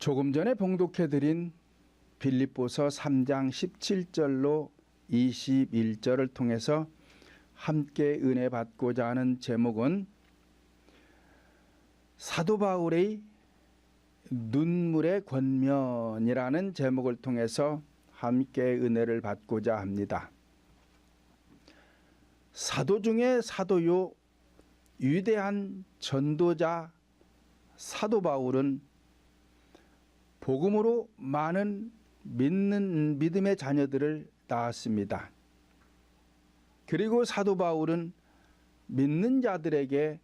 조금 전에 봉독해드린 빌립보서 3장 17절로 21절을 통해서 함께 은혜 받고자 하는 제목은 사도 바울의 눈물의 권면이라는 제목을 통해서 함께 은혜를 받고자 합니다. 사도 중에 사도요, 위대한 전도자 사도 바울은 복음으로 많은 믿음의 자녀들을 낳았습니다. 그리고 사도 바울은 믿는 자들에게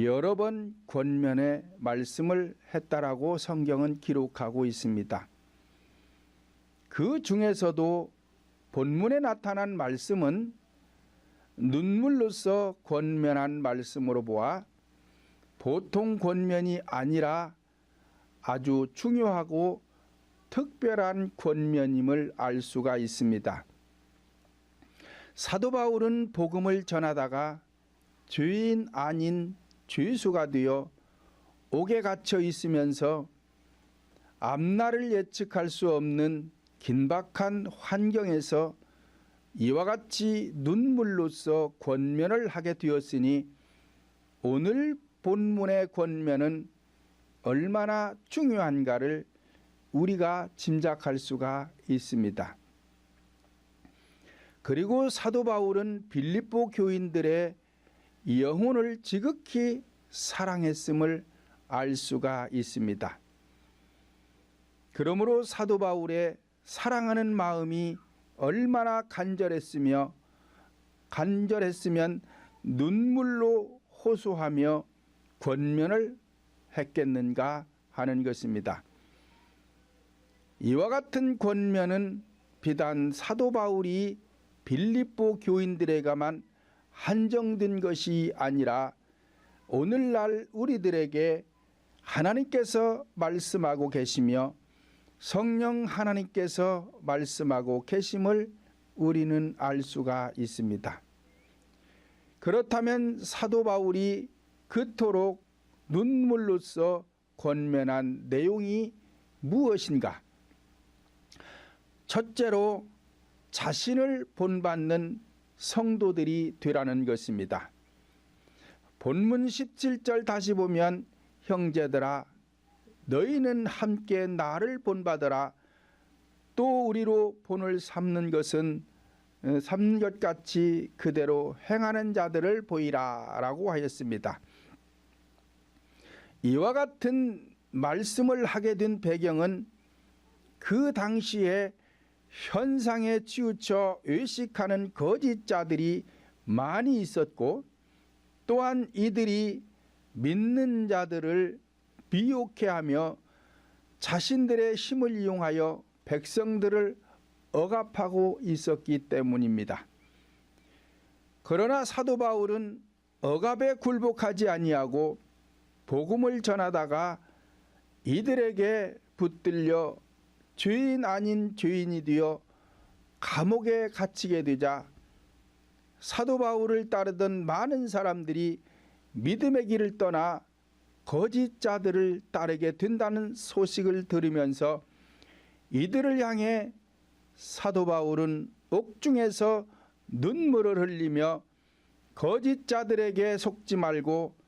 여러 번 권면의 말씀을 했다라고 성경은 기록하고 있습니다. 그 중에서도 본문에 나타난 말씀은 눈물로써 권면한 말씀으로 보아 보통 권면이 아니라 아주 중요하고 특별한 권면임을 알 수가 있습니다. 사도 바울은 복음을 전하다가 죄인 아닌 죄수가 되어 옥에 갇혀 있으면서 앞날을 예측할 수 없는 긴박한 환경에서 이와 같이 눈물로써 권면을 하게 되었으니 오늘 본문의 권면은 얼마나 중요한가를 우리가 짐작할 수가 있습니다. 그리고 사도 바울은 빌립보 교인들의 영혼을 지극히 사랑했음을 알 수가 있습니다. 그러므로 사도 바울의 사랑하는 마음이 얼마나 간절했으면 눈물로 호소하며 권면을 했겠는가 하는 것입니다. 이와 같은 권면은 비단 사도 바울이 빌립보 교인들에게만 한정된 것이 아니라 오늘날 우리들에게 하나님께서 말씀하고 계시며 성령 하나님께서 말씀하고 계심을 우리는 알 수가 있습니다. 그렇다면 사도 바울이 그토록 눈물로써 권면한 내용이 무엇인가? 첫째로 자신을 본받는 성도들이 되라는 것입니다. 본문 17절 다시 보면 형제들아 너희는 함께 나를 본받으라 또 우리로 본을 삼는 것 같이 그대로 행하는 자들을 보이라 라고 하였습니다. 이와 같은 말씀을 하게 된 배경은 그 당시에 현상에 치우쳐 외식하는 거짓자들이 많이 있었고 또한 이들이 믿는 자들을 미혹해하며 자신들의 힘을 이용하여 백성들을 억압하고 있었기 때문입니다. 그러나 사도 바울은 억압에 굴복하지 아니하고 복음을 전하다가 이들에게 붙들려 죄인 아닌 죄인이 되어 감옥에 갇히게 되자 사도 바울을 따르던 많은 사람들이 믿음의 길을 떠나 거짓자들을 따르게 된다는 소식을 들으면서 이들을 향해 사도 바울은 옥중에서 눈물을 흘리며 거짓자들에게 속지 말고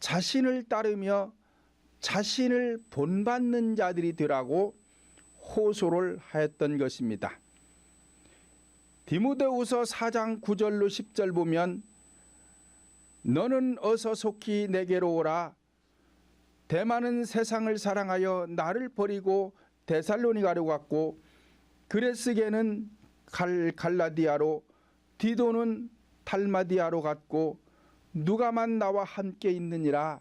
자신을 따르며 자신을 본받는 자들이 되라고 호소를 하였던 것입니다. 디모데후서 4장 9절로 10절 보면 너는 어서 속히 내게로 오라. 데마는 세상을 사랑하여 나를 버리고 데살로니가로 갔고 그레스게는 갈라디아로 디도는 달마디아로 갔고 누가만 나와 함께 있느니라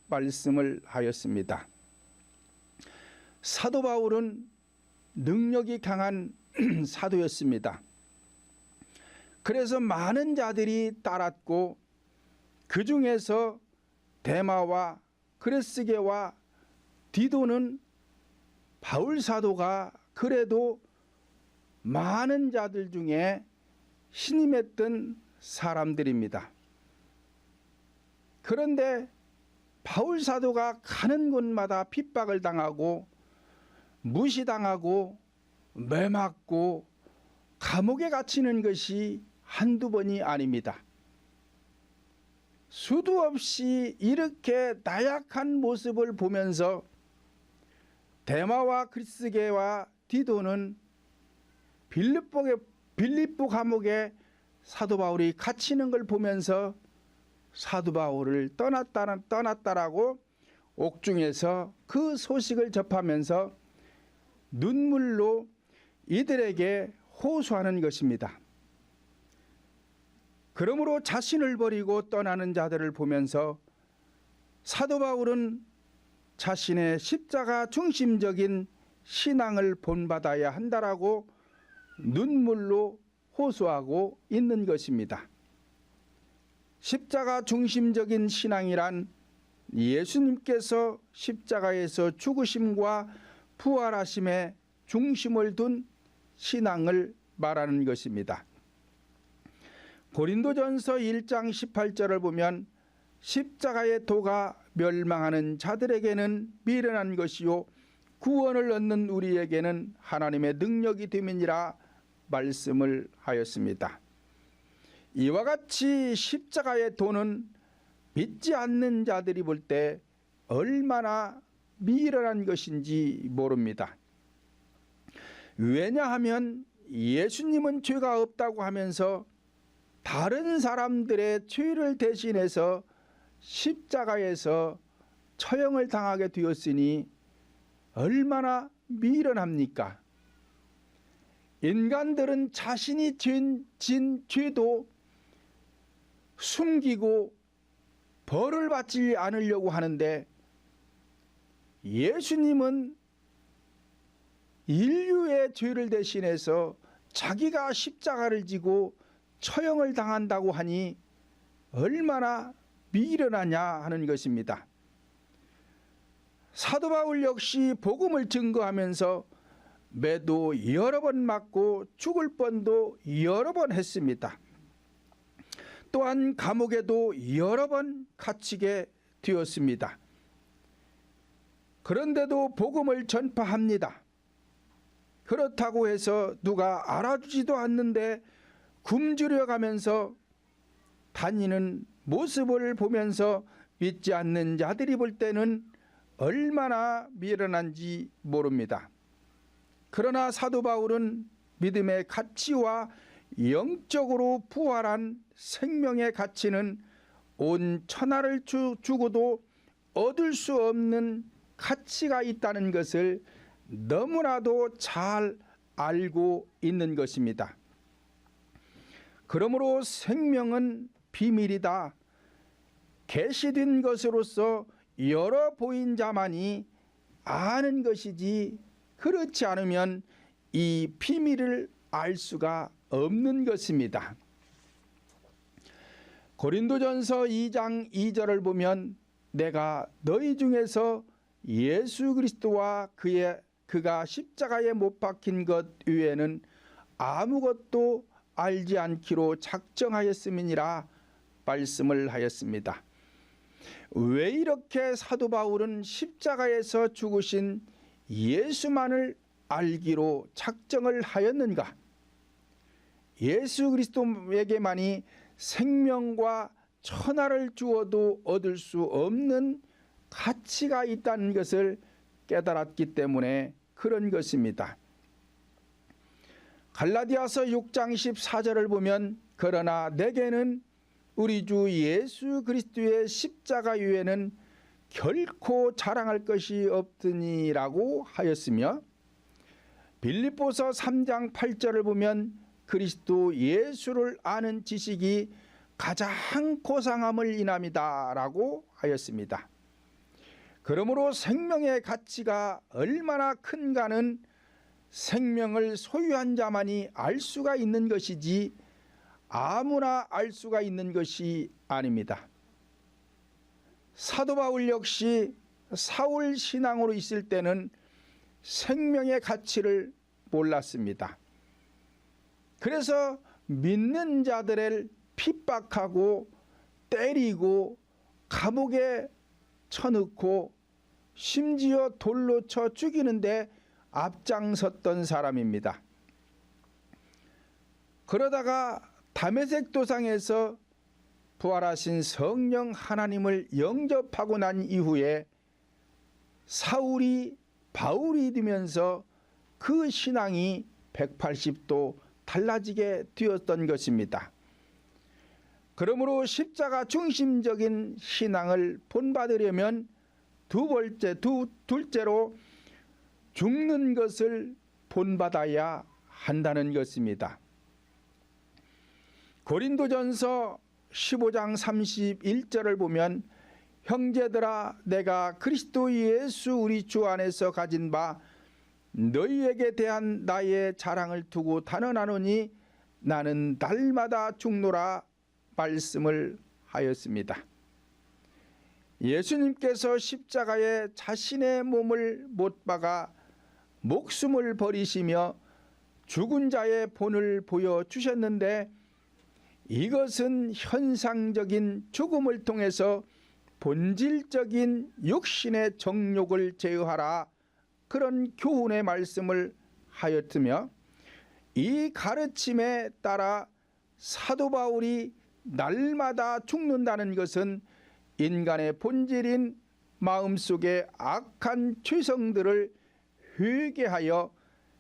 말씀을 하였습니다. 사도 바울은 능력이 강한 사도였습니다. 그래서 많은 자들이 따랐고 그 중에서 데마와 그레스게와 디도는 바울 사도가 그래도 많은 자들 중에 신임했던 사람들입니다. 그런데 바울 사도가 가는 곳마다 핍박을 당하고 무시당하고 매맞고 감옥에 갇히는 것이 한두 번이 아닙니다. 수도 없이 이렇게 나약한 모습을 보면서 데마와 그리스게와 디도는 빌립보 감옥에 사도 바울이 갇히는 걸 보면서 사도 바울을 떠났다라고 옥중에서 그 소식을 접하면서 눈물로 이들에게 호소하는 것입니다. 그러므로 자신을 버리고 떠나는 자들을 보면서 사도 바울은 자신의 십자가 중심적인 신앙을 본받아야 한다라고 눈물로 호소하고 있는 것입니다. 십자가 중심적인 신앙이란 예수님께서 십자가에서 죽으심과 부활하심에 중심을 둔 신앙을 말하는 것입니다. 고린도전서 1장 18절을 보면 십자가의 도가 멸망하는 자들에게는 미련한 것이요 구원을 얻는 우리에게는 하나님의 능력이 됨이니라 말씀을 하였습니다. 이와 같이 십자가의 도는 믿지 않는 자들이 볼 때 얼마나 미련한 것인지 모릅니다. 왜냐하면 예수님은 죄가 없다고 하면서 다른 사람들의 죄를 대신해서 십자가에서 처형을 당하게 되었으니 얼마나 미련합니까? 인간들은 자신이 진 죄도 숨기고 벌을 받지 않으려고 하는데 예수님은 인류의 죄를 대신해서 자기가 십자가를 지고 처형을 당한다고 하니 얼마나 미련하냐 하는 것입니다. 사도 바울 역시 복음을 증거하면서 매도 여러 번 맞고 죽을 뻔도 여러 번 했습니다. 또한 감옥에도 여러 번 갇히게 되었습니다. 그런데도 복음을 전파합니다. 그렇다고 해서 누가 알아주지도 않는데 굶주려 가면서 다니는 모습을 보면서 믿지 않는 자들이 볼 때는 얼마나 미련한지 모릅니다. 그러나 사도 바울은 믿음의 가치와 영적으로 부활한 생명의 가치는 온 천하를 주고도 얻을 수 없는 가치가 있다는 것을 너무나도 잘 알고 있는 것입니다. 그러므로 생명은 비밀이다. 계시된 것으로서 열어 보인 자만이 아는 것이지 그렇지 않으면 이 비밀을 알 수가 없는 것입니다. 고린도전서 2장 2절을 보면 내가 너희 중에서 예수 그리스도와 그가 십자가에 못 박힌 것 외에는 아무것도 알지 않기로 작정하였음이니라 말씀을 하였습니다. 왜 이렇게 사도 바울은 십자가에서 죽으신 예수만을 알기로 작정을 하였는가? 예수 그리스도에게만이 생명과 천하를 주어도 얻을 수 없는 가치가 있다는 것을 깨달았기 때문에 그런 것입니다. 갈라디아서 6장 14절을 보면 그러나 내게는 우리 주 예수 그리스도의 십자가 외에는 결코 자랑할 것이 없으니라고 하였으며 빌립보서 3장 8절을 보면 그리스도 예수를 아는 지식이 가장 고상함을 인함이다 라고 하였습니다. 그러므로 생명의 가치가 얼마나 큰가는 생명을 소유한 자만이 알 수가 있는 것이지 아무나 알 수가 있는 것이 아닙니다. 사도 바울 역시 사울 신앙으로 있을 때는 생명의 가치를 몰랐습니다. 그래서 믿는 자들을 핍박하고 때리고 감옥에 쳐넣고 심지어 돌로 쳐 죽이는데 앞장섰던 사람입니다. 그러다가 다메섹 도상에서 부활하신 성령 하나님을 영접하고 난 이후에 사울이 바울이 되면서 그 신앙이 180도 달라지게 되었던 것입니다. 그러므로 십자가 중심적인 신앙을 본받으려면 둘째로 죽는 것을 본받아야 한다는 것입니다. 고린도전서 15장 31절을 보면 형제들아 내가 그리스도 예수 우리 주 안에서 가진 바 너희에게 대한 나의 자랑을 두고 단언하노니 나는 날마다 죽노라 말씀을 하였습니다. 예수님께서 십자가에 자신의 몸을 못 박아 목숨을 버리시며 죽은 자의 본을 보여주셨는데 이것은 현상적인 죽음을 통해서 본질적인 육신의 정욕을 제어하라 그런 교훈의 말씀을 하였으며 이 가르침에 따라 사도 바울이 날마다 죽는다는 것은 인간의 본질인 마음속의 악한 죄성들을 회개하여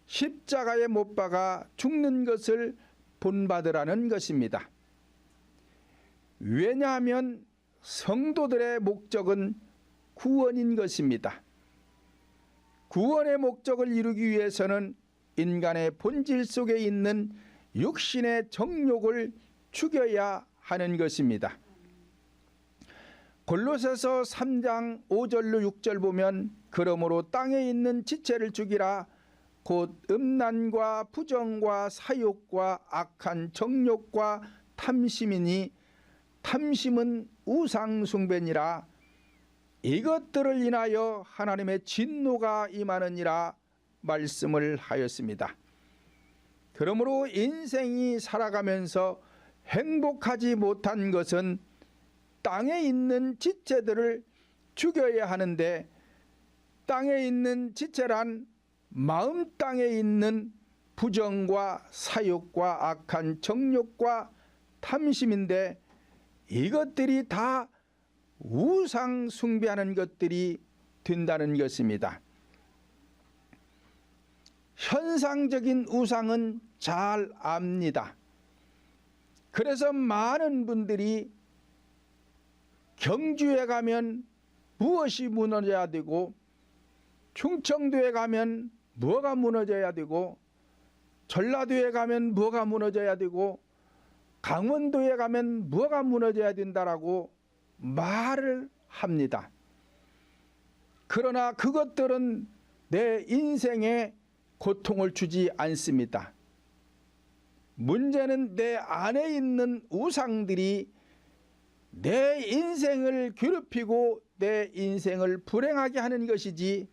십자가에 못 박아 죽는 것을 본받으라는 것입니다. 왜냐하면 성도들의 목적은 구원인 것입니다. 구원의 목적을 이루기 위해서는 인간의 본질 속에 있는 육신의 정욕을 죽여야 하는 것입니다. 골로새서 3장 5절로 6절 보면 그러므로 땅에 있는 지체를 죽이라 곧 음란과 부정과 사욕과 악한 정욕과 탐심이니 탐심은 우상숭배니라 이것들을 인하여 하나님의 진노가 임하느니라 말씀을 하였습니다. 그러므로 인생이 살아가면서 행복하지 못한 것은 땅에 있는 지체들을 죽여야 하는데 땅에 있는 지체란 마음 땅에 있는 부정과 사욕과 악한 정욕과 탐심인데 이것들이 다 우상 숭배하는 것들이 된다는 것입니다. 현상적인 우상은 잘 압니다. 그래서 많은 분들이 경주에 가면 무엇이 무너져야 되고 충청도에 가면 뭐가 무너져야 되고 전라도에 가면 뭐가 무너져야 되고 강원도에 가면 뭐가 무너져야 된다라고 말을 합니다. 그러나 그것들은 내 인생에 고통을 주지 않습니다. 문제는 내 안에 있는 우상들이 내 인생을 괴롭히고 내 인생을 불행하게 하는 것이지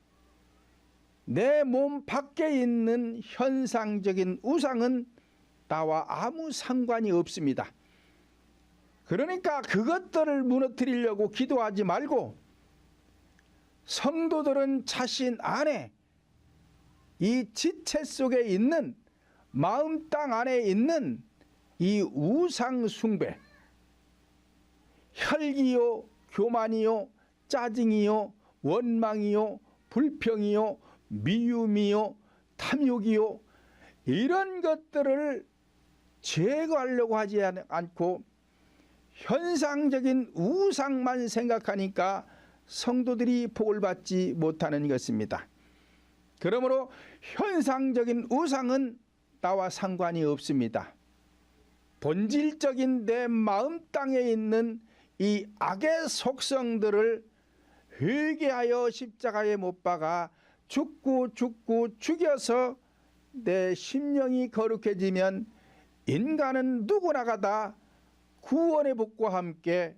내 몸 밖에 있는 현상적인 우상은 나와 아무 상관이 없습니다. 그러니까 그것들을 무너뜨리려고 기도하지 말고 성도들은 자신 안에 이 지체 속에 있는 마음 땅 안에 있는 이 우상 숭배 혈기요 교만이요 짜증이요 원망이요 불평이요 미움이요 탐욕이요 이런 것들을 제거하려고 하지 않고 현상적인 우상만 생각하니까 성도들이 복을 받지 못하는 것입니다. 그러므로 현상적인 우상은 나와 상관이 없습니다. 본질적인 내 마음 땅에 있는 이 악의 속성들을 회개하여 십자가에 못 박아 죽고 죽여서 내 심령이 거룩해지면 인간은 누구나가 다 구원의 복과 함께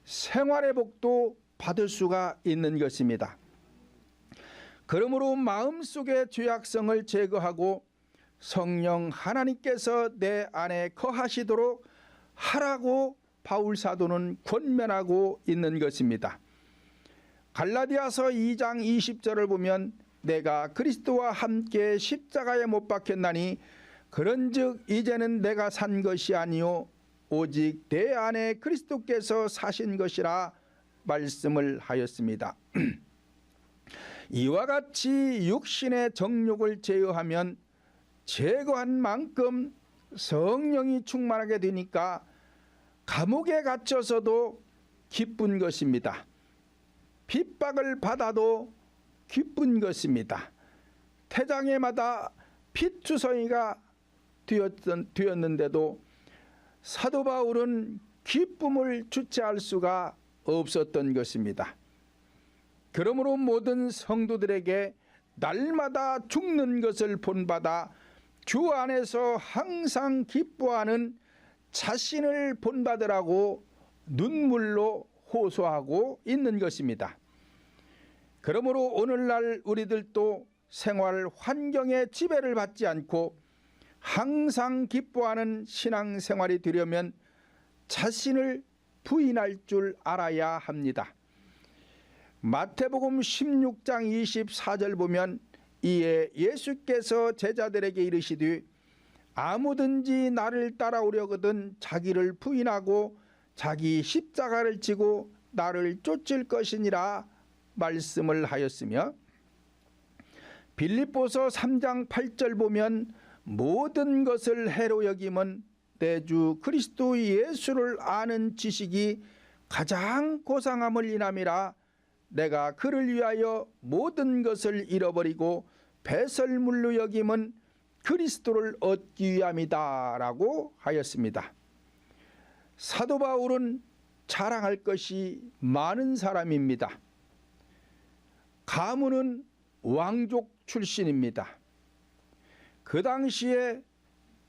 생활의 복도 받을 수가 있는 것입니다. 그러므로 마음속의 죄악성을 제거하고 성령 하나님께서 내 안에 거하시도록 하라고 바울 사도는 권면하고 있는 것입니다. 갈라디아서 2장 20절을 보면 내가 그리스도와 함께 십자가에 못 박혔나니 그런즉 이제는 내가 산 것이 아니요 오직 내 안에 그리스도께서 사신 것이라 말씀을 하였습니다. 이와 같이 육신의 정욕을 제어하면 제거한 만큼 성령이 충만하게 되니까 감옥에 갇혀서도 기쁜 것입니다. 핍박을 받아도 기쁜 것입니다. 태장에마다 피투성이가 되었는데도 사도 바울은 기쁨을 주체할 수가 없었던 것입니다. 그러므로 모든 성도들에게 날마다 죽는 것을 본받아 주 안에서 항상 기뻐하는 자신을 본받으라고 눈물로 호소하고 있는 것입니다. 그러므로 오늘날 우리들도 생활 환경의 지배를 받지 않고 항상 기뻐하는 신앙생활이 되려면 자신을 부인할 줄 알아야 합니다. 마태복음 16장 24절 보면 이에 예수께서 제자들에게 이르시되 아무든지 나를 따라오려거든 자기를 부인하고 자기 십자가를 지고 나를 쫓을 것이니라 말씀을 하였으며, 빌립보서 3장 8절 보면 모든 것을 해로 여김은 내 주 그리스도 예수를 아는 지식이 가장 고상함을 인함이라. 내가 그를 위하여 모든 것을 잃어버리고 배설물로 여김은 그리스도를 얻기 위함이다 라고 하였습니다. 사도 바울은 자랑할 것이 많은 사람입니다. 가문은 왕족 출신입니다. 그 당시에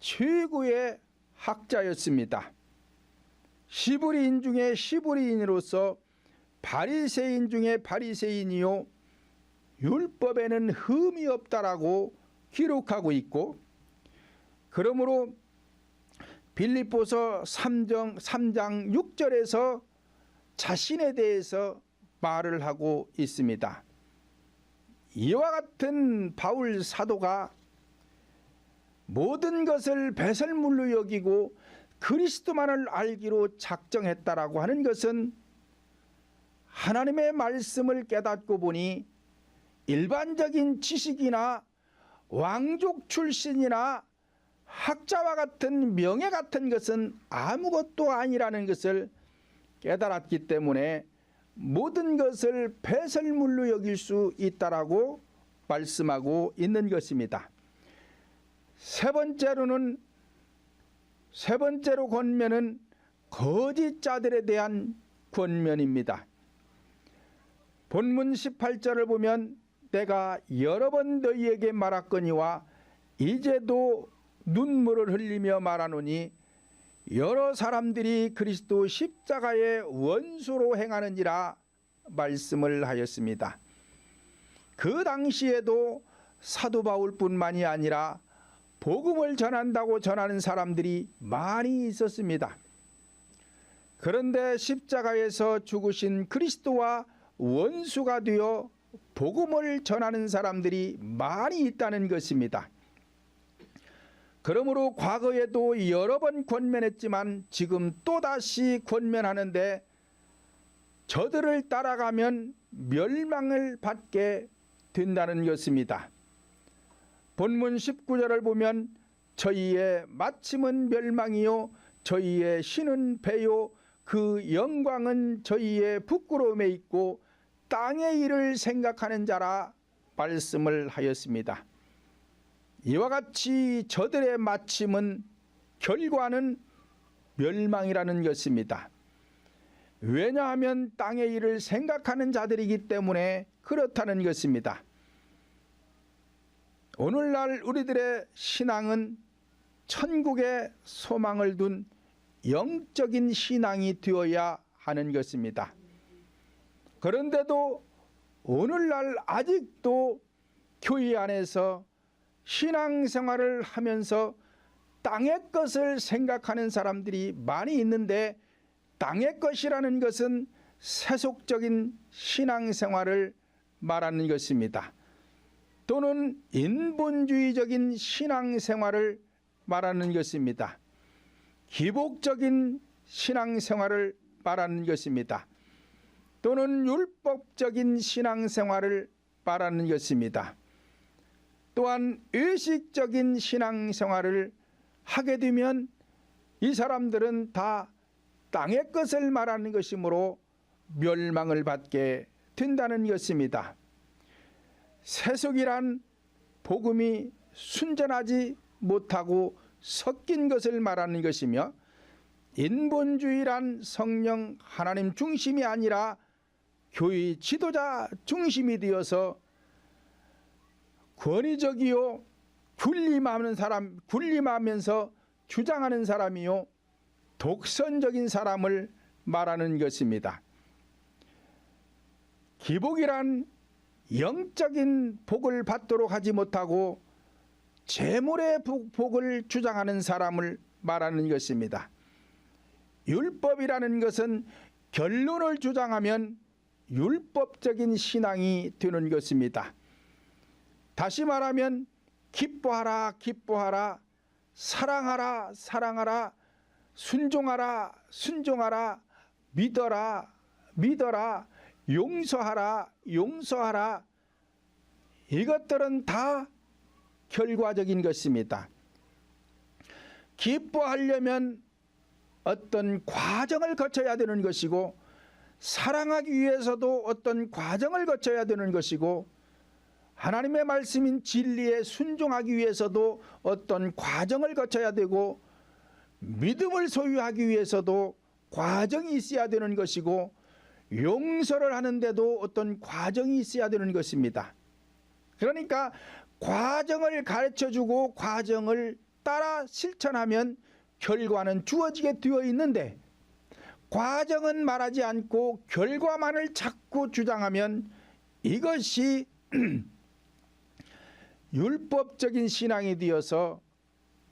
최고의 학자였습니다. 시브리인 중에 시브리인으로서 바리새인 중에 바리새인이요 율법에는 흠이 없다라고 기록하고 있고, 그러므로 빌립보서 3장 6절에서 자신에 대해서 말을 하고 있습니다. 이와 같은 바울 사도가 모든 것을 배설물로 여기고 그리스도만을 알기로 작정했다라고 하는 것은 하나님의 말씀을 깨닫고 보니 일반적인 지식이나 왕족 출신이나 학자와 같은 명예 같은 것은 아무것도 아니라는 것을 깨달았기 때문에 모든 것을 배설물로 여길 수 있다라고 말씀하고 있는 것입니다. 세 번째로 권면은 거짓자들에 대한 권면입니다. 본문 18절을 보면 내가 여러 번 너희에게 말하거니와 이제도 눈물을 흘리며 말하노니 여러 사람들이 그리스도 십자가의 원수로 행하는지라 말씀을 하였습니다. 그 당시에도 사도 바울뿐만이 아니라 복음을 전한다고 전하는 사람들이 많이 있었습니다. 그런데 십자가에서 죽으신 그리스도와 원수가 되어 복음을 전하는 사람들이 많이 있다는 것입니다. 그러므로 과거에도 여러 번 권면했지만 지금 또다시 권면하는데, 저들을 따라가면 멸망을 받게 된다는 것입니다. 본문 19절을 보면 저희의 마침은 멸망이요 저희의 신은 배요 그 영광은 저희의 부끄러움에 있고 땅의 일을 생각하는 자라 말씀을 하였습니다. 이와 같이 저들의 마침은, 결과는 멸망이라는 것입니다. 왜냐하면 땅의 일을 생각하는 자들이기 때문에 그렇다는 것입니다. 오늘날 우리들의 신앙은 천국에 소망을 둔 영적인 신앙이 되어야 하는 것입니다. 그런데도 오늘날 아직도 교회 안에서 신앙생활을 하면서 땅의 것을 생각하는 사람들이 많이 있는데, 땅의 것이라는 것은 세속적인 신앙생활을 말하는 것입니다. 또는 인본주의적인 신앙생활을 말하는 것입니다. 기복적인 신앙생활을 말하는 것입니다. 또는 율법적인 신앙생활을 말하는 것입니다. 또한 의식적인 신앙생활을 하게 되면 이 사람들은 다 땅의 것을 말하는 것이므로 멸망을 받게 된다는 것입니다. 세속이란 복음이 순전하지 못하고 섞인 것을 말하는 것이며, 인본주의란 성령 하나님 중심이 아니라 교회 지도자 중심이 되어서 권위적이요 군림하면서 주장하는 사람이요 독선적인 사람을 말하는 것입니다. 기복이란 영적인 복을 받도록 하지 못하고 재물의 복을 주장하는 사람을 말하는 것입니다. 율법이라는 것은 결론을 주장하면 율법적인 신앙이 되는 것입니다. 다시 말하면 기뻐하라 기뻐하라, 사랑하라 사랑하라, 순종하라 순종하라, 믿어라 믿어라, 용서하라 용서하라, 이것들은 다 결과적인 것입니다. 기뻐하려면 어떤 과정을 거쳐야 되는 것이고, 사랑하기 위해서도 어떤 과정을 거쳐야 되는 것이고, 하나님의 말씀인 진리에 순종하기 위해서도 어떤 과정을 거쳐야 되고, 믿음을 소유하기 위해서도 과정이 있어야 되는 것이고, 용서를 하는데도 어떤 과정이 있어야 되는 것입니다. 그러니까 과정을 가르쳐주고 과정을 따라 실천하면 결과는 주어지게 되어 있는데, 과정은 말하지 않고 결과만을 자꾸 주장하면 이것이 율법적인 신앙이 되어서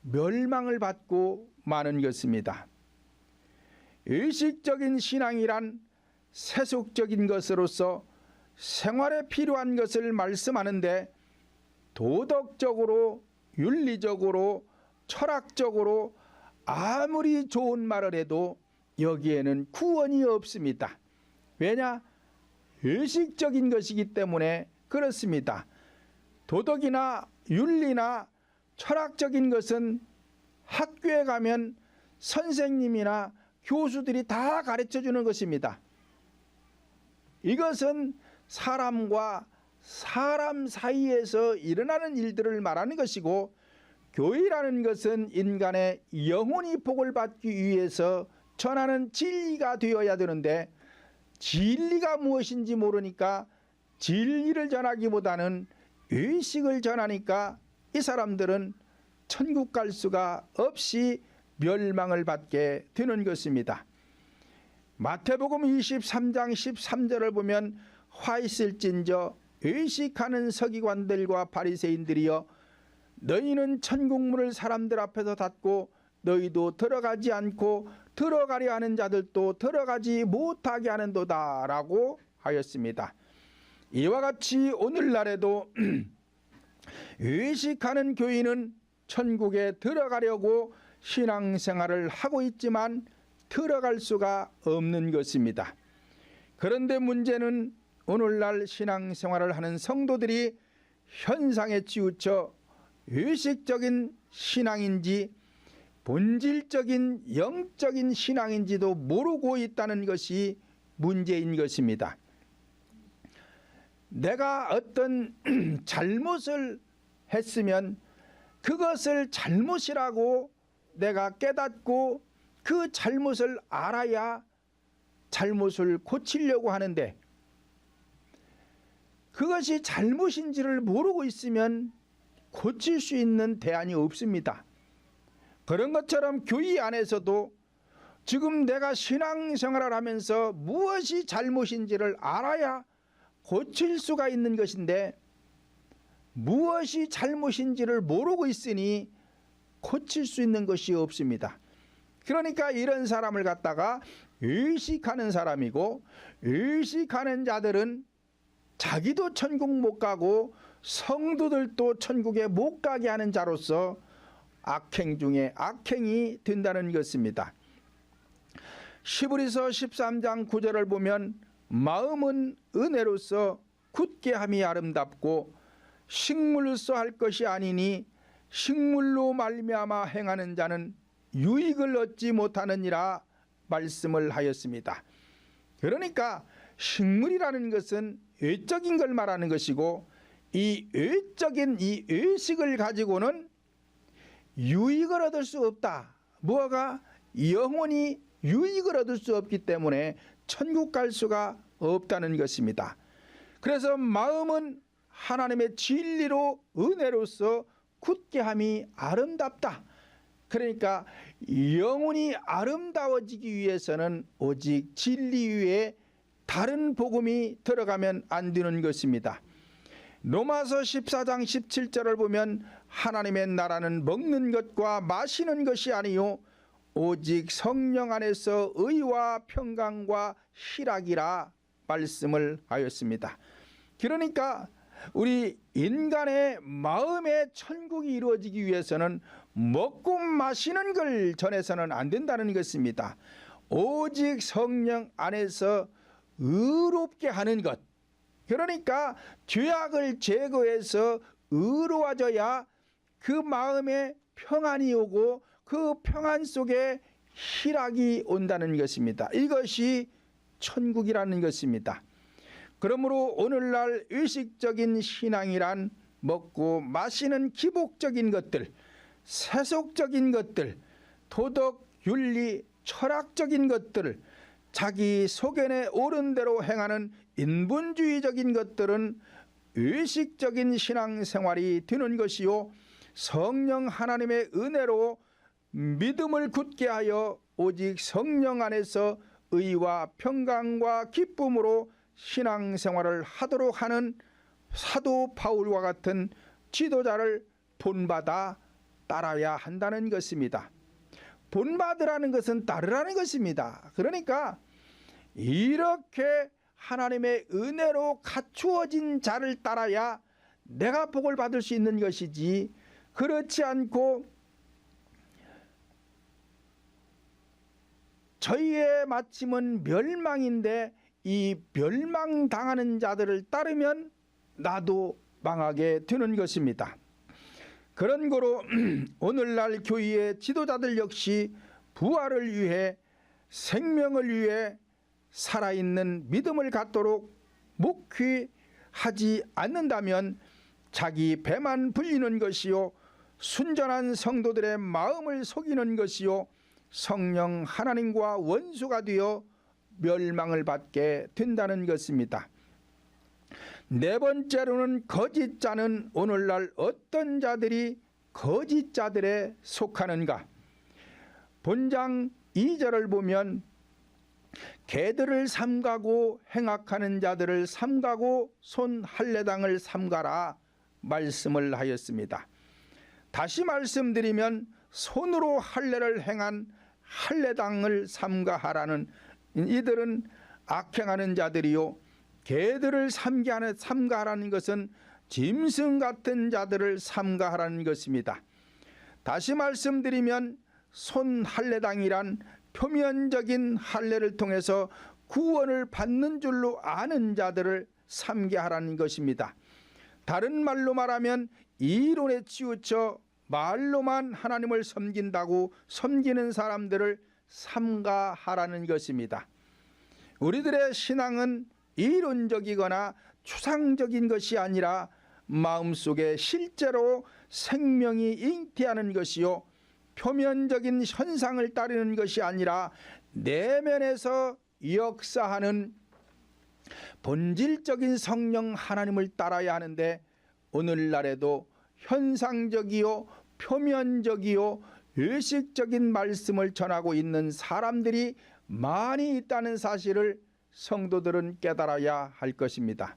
멸망을 받고 마는 것입니다. 의식적인 신앙이란 세속적인 것으로서 생활에 필요한 것을 말씀하는데, 도덕적으로 윤리적으로 철학적으로 아무리 좋은 말을 해도 여기에는 구원이 없습니다. 왜냐? 의식적인 것이기 때문에 그렇습니다. 도덕이나 윤리나 철학적인 것은 학교에 가면 선생님이나 교수들이 다 가르쳐주는 것입니다. 이것은 사람과 사람 사이에서 일어나는 일들을 말하는 것이고, 교회라는 것은 인간의 영혼이 복을 받기 위해서 전하는 진리가 되어야 되는데, 진리가 무엇인지 모르니까 진리를 전하기보다는 의식을 전하니까 이 사람들은 천국 갈 수가 없이 멸망을 받게 되는 것입니다. 마태복음 23장 13절을 보면, 화 있을진저 의식하는 서기관들과 바리새인들이여, 너희는 천국문을 사람들 앞에서 닫고 너희도 들어가지 않고 들어가려 하는 자들도 들어가지 못하게 하는도다 라고 하였습니다. 이와 같이 오늘날에도 의식하는 교인은 천국에 들어가려고 신앙생활을 하고 있지만 들어갈 수가 없는 것입니다. 그런데 문제는 오늘날 신앙생활을 하는 성도들이 현상에 치우쳐 의식적인 신앙인지 본질적인 영적인 신앙인지도 모르고 있다는 것이 문제인 것입니다. 내가 어떤 잘못을 했으면 그것을 잘못이라고 내가 깨닫고 그 잘못을 알아야 잘못을 고치려고 하는데, 그것이 잘못인지를 모르고 있으면 고칠 수 있는 대안이 없습니다. 그런 것처럼 교회 안에서도 지금 내가 신앙생활을 하면서 무엇이 잘못인지를 알아야 고칠 수가 있는 것인데, 무엇이 잘못인지를 모르고 있으니 고칠 수 있는 것이 없습니다. 그러니까 이런 사람을 갖다가 의식하는 사람이고, 의식하는 자들은 자기도 천국 못 가고 성도들도 천국에 못 가게 하는 자로서 악행 중에 악행이 된다는 것입니다. 시브리서 13장 9절을 보면 마음은 은혜로서 굳게 함이 아름답고 식물로서 할 것이 아니니 식물로 말미암아 행하는 자는 유익을 얻지 못하느니라 말씀을 하였습니다. 그러니까 식물이라는 것은 외적인 걸 말하는 것이고, 이 외적인 이 의식을 가지고는 유익을 얻을 수 없다. 무엇가 영원히 유익을 얻을 수 없기 때문에 천국 갈 수가 없다는 것입니다. 그래서 마음은 하나님의 진리로 은혜로서 굳게 함이 아름답다. 그러니까 영혼이 아름다워지기 위해서는 오직 진리 위에 다른 복음이 들어가면 안 되는 것입니다. 로마서 14장 17절을 보면 하나님의 나라는 먹는 것과 마시는 것이 아니요 오직 성령 안에서 의와 평강과 희락이라 말씀을 하였습니다. 그러니까 우리 인간의 마음의 천국이 이루어지기 위해서는 먹고 마시는 걸 전해서는 안 된다는 것입니다. 오직 성령 안에서 의롭게 하는 것, 그러니까 죄악을 제거해서 의로워져야 그 마음에 평안이 오고 그 평안 속에 희락이 온다는 것입니다. 이것이 천국이라는 것입니다. 그러므로 오늘날 의식적인 신앙이란 먹고 마시는 기복적인 것들, 세속적인 것들, 도덕, 윤리, 철학적인 것들, 자기 소견에 옳은 대로 행하는 인본주의적인 것들은 의식적인 신앙생활이 되는 것이요 성령 하나님의 은혜로 믿음을 굳게 하여 오직 성령 안에서 의와 평강과 기쁨으로 신앙생활을 하도록 하는 사도 바울과 같은 지도자를 본받아 따라야 한다는 것입니다. 본받으라는 것은 따르라는 것입니다. 그러니까 이렇게 하나님의 은혜로 갖추어진 자를 따라야 내가 복을 받을 수 있는 것이지, 그렇지 않고 저희의 마침은 멸망인데 이 멸망당하는 자들을 따르면 나도 망하게 되는 것입니다. 그런 거로 오늘날 교회의 지도자들 역시 부활을 위해 생명을 위해 살아있는 믿음을 갖도록 목회하지 않는다면 자기 배만 불리는 것이요 순전한 성도들의 마음을 속이는 것이요 성령 하나님과 원수가 되어 멸망을 받게 된다는 것입니다. 네 번째로는 거짓자는 오늘날 어떤 자들이 거짓자들에 속하는가. 본장 2절을 보면 개들을 삼가고 행악하는 자들을 삼가고 손 할례당을 삼가라 말씀을 하였습니다. 다시 말씀드리면 손으로 할례를 행한 할례당을 삼가하라는, 이들은 악행하는 자들이요 개들을 삼가하라는 것은 짐승 같은 자들을 삼가하라는 것입니다. 다시 말씀드리면 손 할례당이란 표면적인 할례를 통해서 구원을 받는 줄로 아는 자들을 삼게 하라는 것입니다. 다른 말로 말하면 이론에 치우쳐 말로만 하나님을 섬긴다고 섬기는 사람들을 삼가하라는 것입니다. 우리들의 신앙은 이론적이거나 추상적인 것이 아니라 마음속에 실제로 생명이 잉태하는 것이요 표면적인 현상을 따르는 것이 아니라 내면에서 역사하는 본질적인 성령 하나님을 따라야 하는데, 오늘날에도 현상적이요 표면적이요 의식적인 말씀을 전하고 있는 사람들이 많이 있다는 사실을 성도들은 깨달아야 할 것입니다.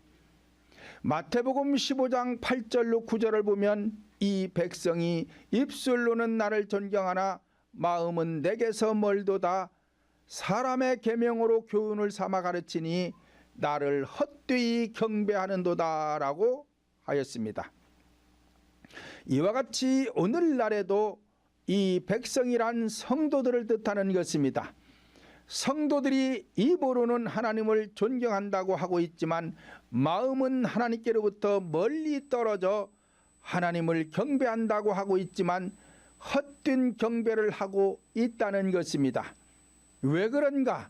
마태복음 15장 8절로 9절을 보면 이 백성이 입술로는 나를 존경하나 마음은 내게서 멀도다. 사람의 계명으로 교훈을 삼아 가르치니 나를 헛되이 경배하는도다 라고 하였습니다. 이와 같이 오늘날에도 이 백성이란 성도들을 뜻하는 것입니다. 성도들이 입으로는 하나님을 존경한다고 하고 있지만 마음은 하나님께로부터 멀리 떨어져 하나님을 경배한다고 하고 있지만 헛된 경배를 하고 있다는 것입니다. 왜 그런가?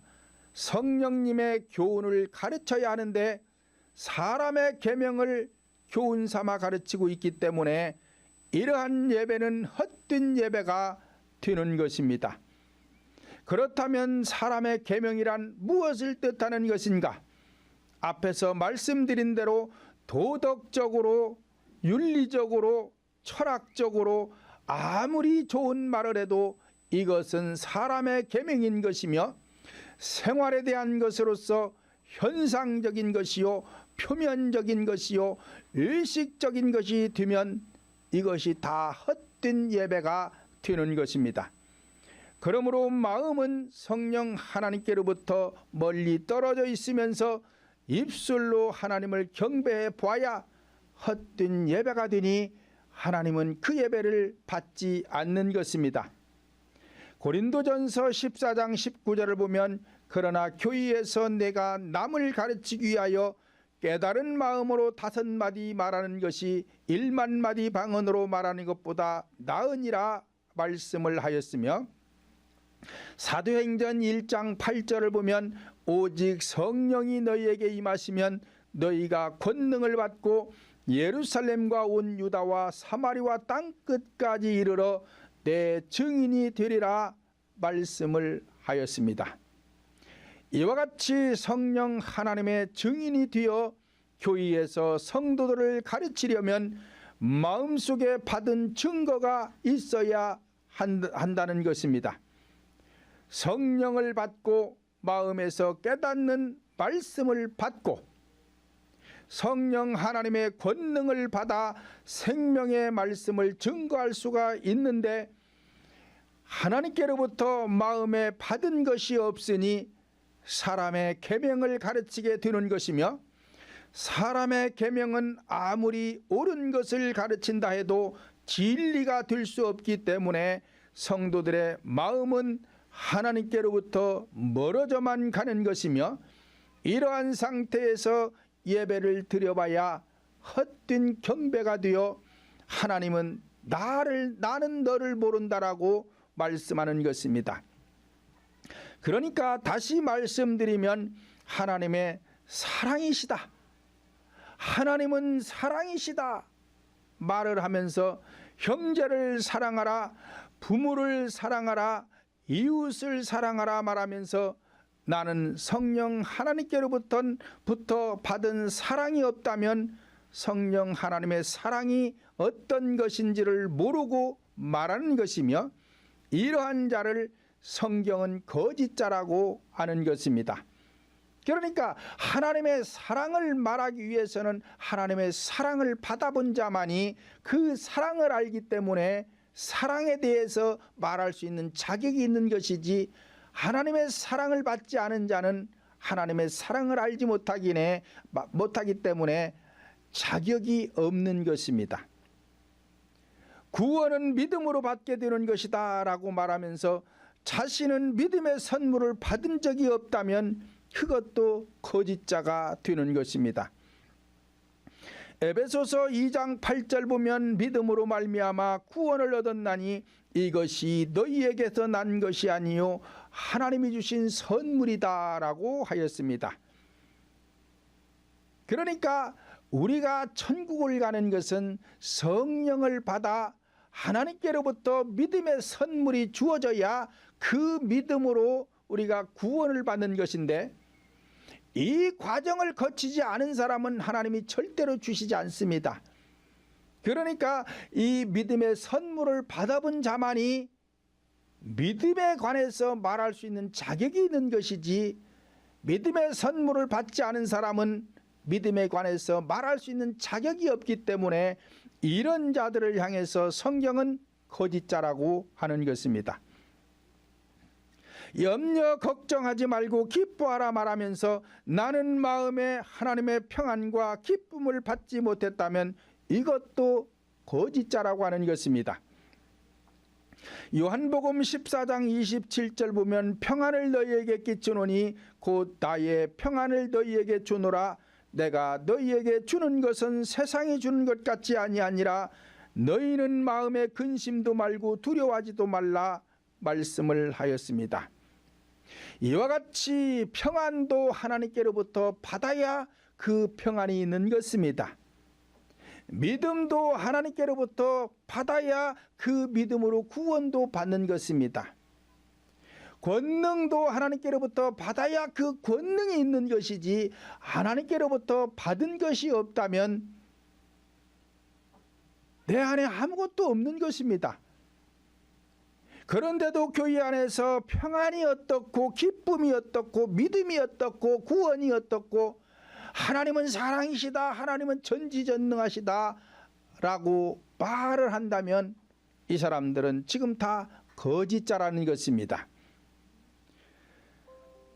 성령님의 교훈을 가르쳐야 하는데 사람의 계명을 교훈 삼아 가르치고 있기 때문에 이러한 예배는 헛된 예배가 되는 것입니다. 그렇다면 사람의 계명이란 무엇을 뜻하는 것인가? 앞에서 말씀드린 대로 도덕적으로, 윤리적으로, 철학적으로 아무리 좋은 말을 해도 이것은 사람의 계명인 것이며 생활에 대한 것으로서 현상적인 것이요, 표면적인 것이요, 의식적인 것이 되면 이것이 다 헛된 예배가 되는 것입니다. 그러므로 마음은 성령 하나님께로부터 멀리 떨어져 있으면서 입술로 하나님을 경배해 보아야 헛된 예배가 되니 하나님은 그 예배를 받지 않는 것입니다. 고린도전서 14장 19절을 보면 그러나 교회에서 내가 남을 가르치기 위하여 깨달은 마음으로 5마디 말하는 것이 1만마디 방언으로 말하는 것보다 나으니라 말씀을 하였으며, 사도행전 1장 8절을 보면 오직 성령이 너희에게 임하시면 너희가 권능을 받고 예루살렘과 온 유다와 사마리와 땅끝까지 이르러 내 증인이 되리라 말씀을 하였습니다. 이와 같이 성령 하나님의 증인이 되어 교회에서 성도들을 가르치려면 마음속에 받은 증거가 있어야 한다는 것입니다. 성령을 받고 마음에서 깨닫는 말씀을 받고 성령 하나님의 권능을 받아 생명의 말씀을 증거할 수가 있는데 하나님께로부터 마음에 받은 것이 없으니 사람의 계명을 가르치게 되는 것이며, 사람의 계명은 아무리 옳은 것을 가르친다 해도 진리가 될 수 없기 때문에 성도들의 마음은 하나님께로부터 멀어져만 가는 것이며, 이러한 상태에서 예배를 드려봐야 헛된 경배가 되어 하나님은 나는 너를 모른다라고 말씀하는 것입니다. 그러니까 다시 말씀드리면 하나님의 사랑이시다, 하나님은 사랑이시다 말을 하면서 형제를 사랑하라, 부모를 사랑하라, 이웃을 사랑하라 말하면서 나는 성령 하나님께로부터 받은 사랑이 없다면 성령 하나님의 사랑이 어떤 것인지를 모르고 말하는 것이며, 이러한 자를 성경은 거짓자라고 하는 것입니다. 그러니까 하나님의 사랑을 말하기 위해서는 하나님의 사랑을 받아본 자만이 그 사랑을 알기 때문에 사랑에 대해서 말할 수 있는 자격이 있는 것이지, 하나님의 사랑을 받지 않은 자는 하나님의 사랑을 알지 못하기 때문에 자격이 없는 것입니다. 구원은 믿음으로 받게 되는 것이다 라고 말하면서 자신은 믿음의 선물을 받은 적이 없다면 그것도 거짓자가 되는 것입니다. 에베소서 2장 8절 보면 믿음으로 말미암아 구원을 얻었나니 이것이 너희에게서 난 것이 아니요 하나님이 주신 선물이다 라고 하였습니다. 그러니까 우리가 천국을 가는 것은 성령을 받아 하나님께로부터 믿음의 선물이 주어져야 그 믿음으로 우리가 구원을 받는 것인데, 이 과정을 거치지 않은 사람은 하나님이 절대로 주시지 않습니다. 그러니까 이 믿음의 선물을 받아본 자만이 믿음에 관해서 말할 수 있는 자격이 있는 것이지, 믿음의 선물을 받지 않은 사람은 믿음에 관해서 말할 수 있는 자격이 없기 때문에 이런 자들을 향해서 성경은 거짓자라고 하는 것입니다. 염려 걱정하지 말고 기뻐하라 말하면서 나는 마음에 하나님의 평안과 기쁨을 받지 못했다면 이것도 거짓자라고 하는 것입니다. 요한복음 14장 27절 보면 평안을 너희에게 끼치노니 곧 나의 평안을 너희에게 주노라. 내가 너희에게 주는 것은 세상이 주는 것 같지 아니하니라. 너희는 마음에 근심도 말고 두려워하지도 말라 말씀을 하였습니다. 이와 같이 평안도 하나님께로부터 받아야 그 평안이 있는 것입니다. 믿음도 하나님께로부터 받아야 그 믿음으로 구원도 받는 것입니다. 권능도 하나님께로부터 받아야 그 권능이 있는 것이지 하나님께로부터 받은 것이 없다면 내 안에 아무것도 없는 것입니다. 그런데도 교회 안에서 평안이 어떻고 기쁨이 어떻고 믿음이 어떻고 구원이 어떻고 하나님은 사랑이시다, 하나님은 전지전능하시다 라고 말을 한다면 이 사람들은 지금 다 거짓자라는 것입니다.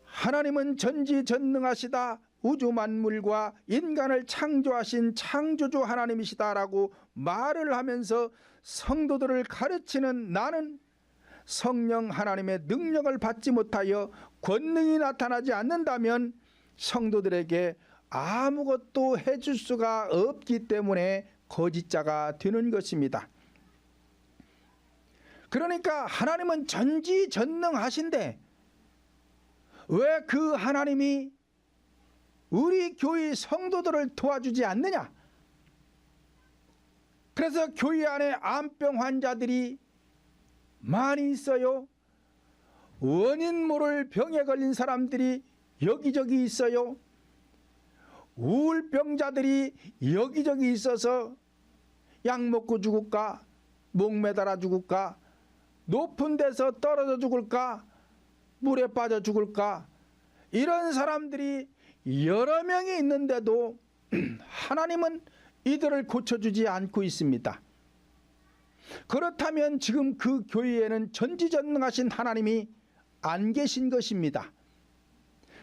하나님은 전지전능하시다, 우주 만물과 인간을 창조하신 창조주 하나님이시다라고 말을 하면서 성도들을 가르치는 나는 성령 하나님의 능력을 받지 못하여 권능이 나타나지 않는다면 성도들에게 아무것도 해줄 수가 없기 때문에 거짓자가 되는 것입니다. 그러니까 하나님은 전지전능하신데 왜 그 하나님이 우리 교회 성도들을 도와주지 않느냐? 그래서 교회 안에 암병 환자들이 많이 있어요. 원인 모를 병에 걸린 사람들이 여기저기 있어요. 우울병자들이 여기저기 있어서 약 먹고 죽을까, 목 매달아 죽을까, 높은 데서 떨어져 죽을까, 물에 빠져 죽을까, 이런 사람들이 여러 명이 있는데도 하나님은 이들을 고쳐주지 않고 있습니다. 그렇다면 지금 그 교회에는 전지전능하신 하나님이 안 계신 것입니다.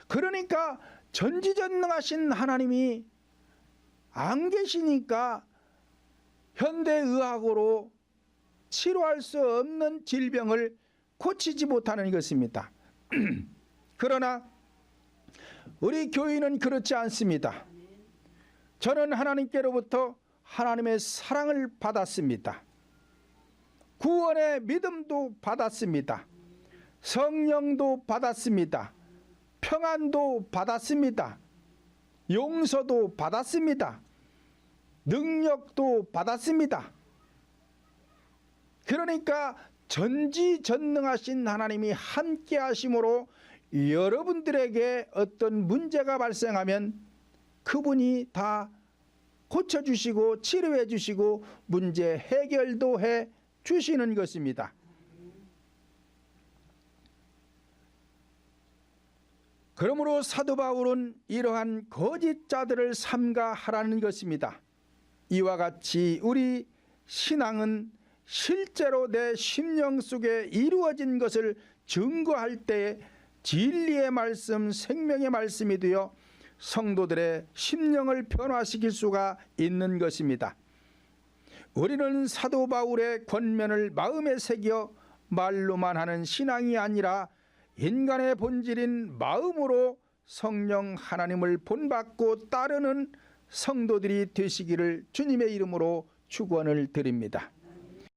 그러니까 전지전능하신 하나님이 안 계시니까 현대의학으로 치료할 수 없는 질병을 고치지 못하는 것입니다. 그러나 우리 교인은 그렇지 않습니다. 저는 하나님께로부터 하나님의 사랑을 받았습니다. 구원의 믿음도 받았습니다. 성령도 받았습니다. 평안도 받았습니다. 용서도 받았습니다. 능력도 받았습니다. 그러니까 전지전능하신 하나님이 함께 하심으로 여러분들에게 어떤 문제가 발생하면 그분이 다 고쳐주시고 치료해 주시고 문제 해결도 해 주시는 것입니다. 그러므로 사도 바울은 이러한 거짓자들을 삼가하라는 것입니다. 이와 같이 우리 신앙은 실제로 내 심령 속에 이루어진 것을 증거할 때 진리의 말씀, 생명의 말씀이 되어 성도들의 심령을 변화시킬 수가 있는 것입니다. 우리는 사도 바울의 권면을 마음에 새겨 말로만 하는 신앙이 아니라 인간의 본질인 마음으로 성령 하나님을 본받고 따르는 성도들이 되시기를 주님의 이름으로 축원을 드립니다.